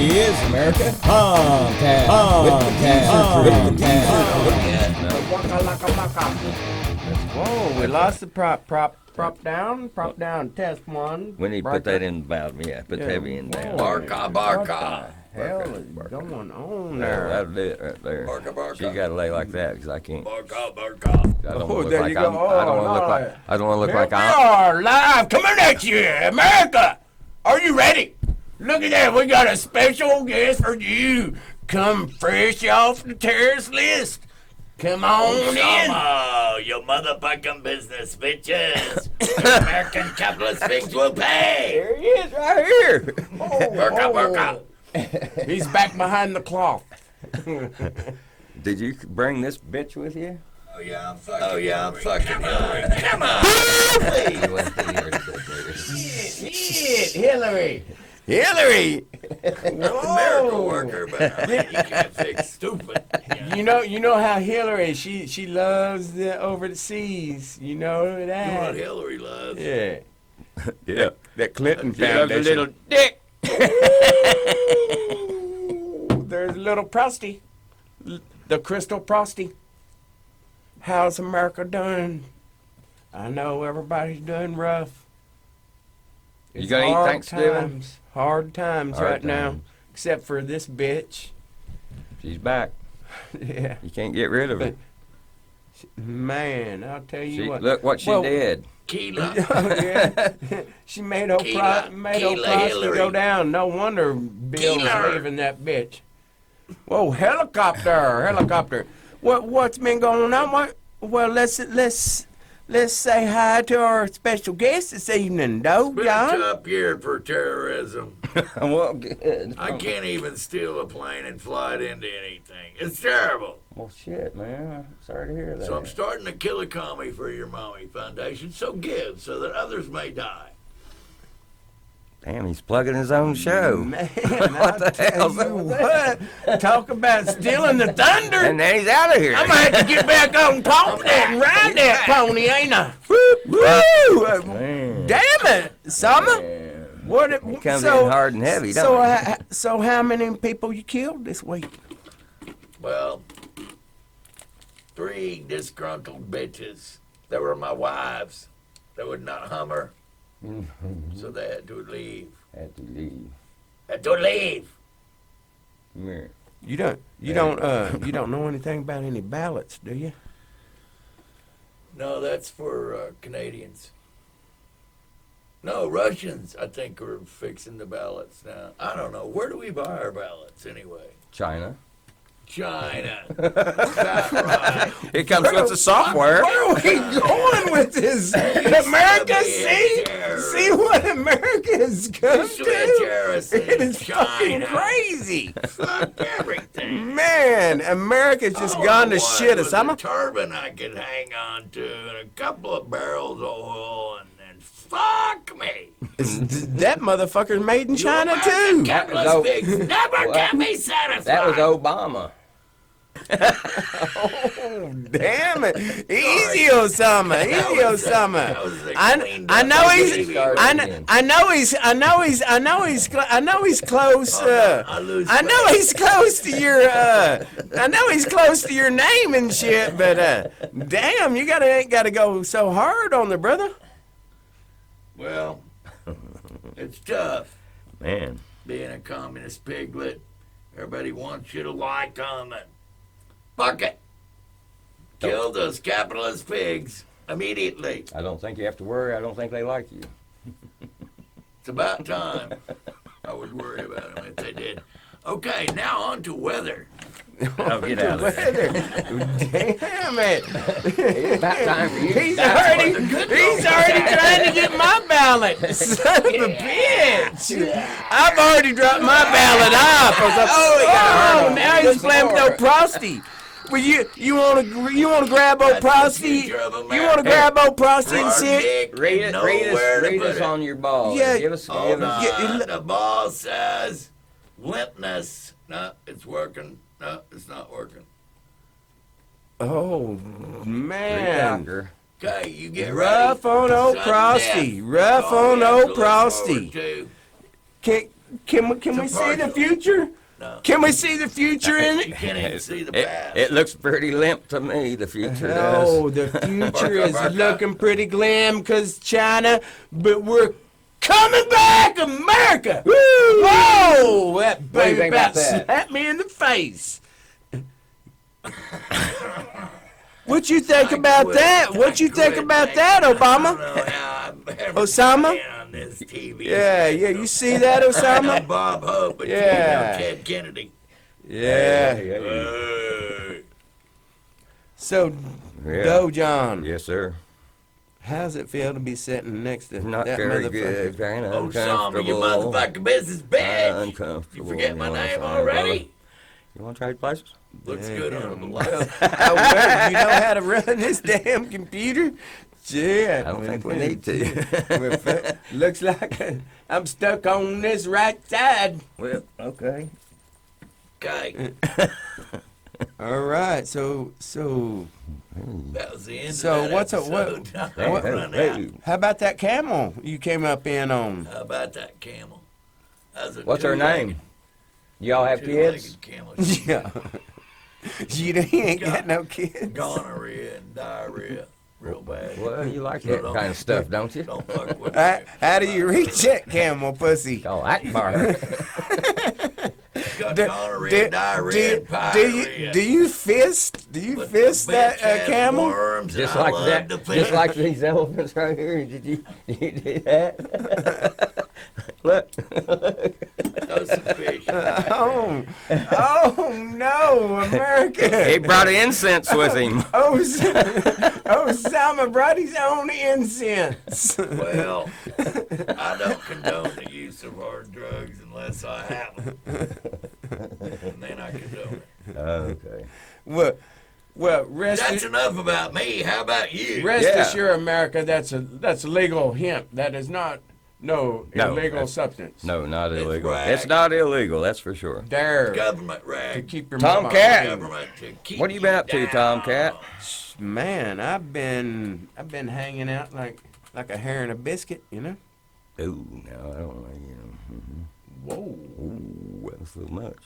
is America. Whoa, we lost the prop down, test one. We need to put that in the bottom, put the heavy in down. Barca. What the hell is going on there? That'll do it right there. Barca. She got to lay like that because I can't. Barca. I don't want to look like I'm. I don't want to look like. I don't want to look Here like we I'm. are, live, coming at you, America. Are you ready? Look at that, we got a special guest for you. Come fresh off the terrorist list. Come on Osama, in. Your motherfucking business, bitches. American capitalist pigs will pay. There he is, right here. Barca. He's back behind the cloth. Did you bring this bitch with you? Oh yeah, I'm fucking Hillary. Come on. Shit, Hillary. Miracle worker, but you can't fix stupid. You know how Hillary, she loves the over the seas. You know that. You know what Hillary loves? Yeah. Yeah. That Clinton She loves a Foundation. little dick. There's little Prosty. The Crystal Prosty. How's America doing? I know everybody's doing rough. You gonna eat Thanksgiving? Hard times Hard right now. times. Except for this bitch. She's back. Yeah. You can't get rid of her. Man, I'll tell you what. Look what she did. Keela. Yeah. She made old Prosty go down. No wonder Bill's leaving that bitch. Whoa, helicopter. What's been going on? Well, let's say hi to our special guest this evening, though, Been a John. tough year for terrorism. Well, good. I can't even steal a plane and fly it into anything. It's terrible. Well, shit, man. I'm sorry to hear that. So I'm starting to kill a commie for your mommy foundation. So give, so that others may die. Damn, he's plugging his own show. Man, What the hell's up with that? what? Talk about stealing the thunder. And then he's out of here. I'm gonna have to get back on top of that and ride that pony, ain't I? Woo! Man. Damn it, Summer. Man. What? He comes in hard and heavy, So, don't he? so how many people you killed this week? Well, 3 disgruntled bitches. They were my wives. They would not hummer, so they had to leave. Had to leave. Had to leave. Come here. You don't know anything about any ballots, do you? No, that's for Canadians. No, Russians, I think, are fixing the ballots now. I don't know. Where do we buy our ballots anyway? China. China. That's right. It comes with the software. Where are we going with this? America, see what America has come to? It is fucking crazy. Fuck everything. Man, America's just gone to shit. With Osama. a turban I could hang on to and a couple of barrels of oil and fuck me. That motherfucker's made in China too. Capitalist pigs never get me satisfied. That was Obama. Oh, damn it. Easy, Osama. Easy, Osama. I know he's close. I know he's close to your name and shit, but damn, you ain't gotta go so hard on the brother. Well, it's tough Man. being a communist piglet. Everybody wants you to like them and fuck it. Kill those capitalist pigs immediately. I don't think you have to worry. I don't think they like you. It's about time. I would worry about them if they did. Okay, now on to weather. Oh, get out of there. Damn it. It's about time for you. He's already trying to get my ballot. Son of a bitch. I've already dropped my ballot off. Oh, now he's playing with old Prosty. Well, you want to grab old Prosty? You want to grab old Prosty and sit? Read us on your ball. Yeah. Give us. Hold on. The ball says limpness. No, it's working. No, it's not working. Oh, man. Okay, you get Rough ready. on old Sudden Prosty. death. Rough All on you have old to look forward Prosty. to. Can we see the future? No. Can we see the future in You it? can't even see the past. It looks pretty limp to me, the future Oh, does. the future is looking pretty glam because China, but we're coming back, America! Woo! Whoa! That What do you baby think about about that? slapped me in the face. What you think about that? What you think about that, Obama? Osama? On this TV. Yeah, you see that, Osama? Bob Hope, but Yeah. Ted Kennedy. Yeah. Hey. So, Yeah. Doe John, Yes, sir. how's it feel to be sitting next to Not that very motherfucker? good. Kind of Osama, you uncomfortable. motherfucking business bitch. Uncomfortable. You forget my know what I'm name saying, already? brother? You want to trade places? Looks Yeah, good yeah. on the lights. Oh, well, you know how to run this damn computer? Yeah. I don't think we need to. Looks like I'm stuck on this right side. Well, okay. Okay, All right. So that was the end So of that what's a- episode. what- Time what- run Hey, out. hey. how about that camel you came up in on? How about that camel? That was a What's her two-legged- name? Y'all have kids? two-legged camel. Yeah. You ain't got no kids. Gonorrhea and diarrhea, real bad. Well, you like that kind of stuff, don't you? Don't fuck with How do you reach that camel pussy? Oh, Akbar. Got Do- gonorrhea, diarrhea, and do pyorrhea. you fist? Do you But fist the that bitch has camel? worms, Just and I like love that. to Just pick. like these elephants right here. Did you do that? Look. Those some fish. Oh no, America! He brought incense with him. Osama brought his own incense. Well, I don't condone the use of hard drugs unless I have them. And then I condone it. Okay. Well, rest That's enough about me. How about you? Yeah. assured, America, that's legal hemp. That is not No, illegal that's- substance. No, not It's illegal. rag. It's not illegal, that's for sure. There Government to rag. keep your Tomcat. mama- Government to keep What have you been up to, down. Tomcat? Man, I've been hanging out like a hare and a biscuit, you know. Ooh, no, I don't like, you know. Whoa. Ooh, that's so much.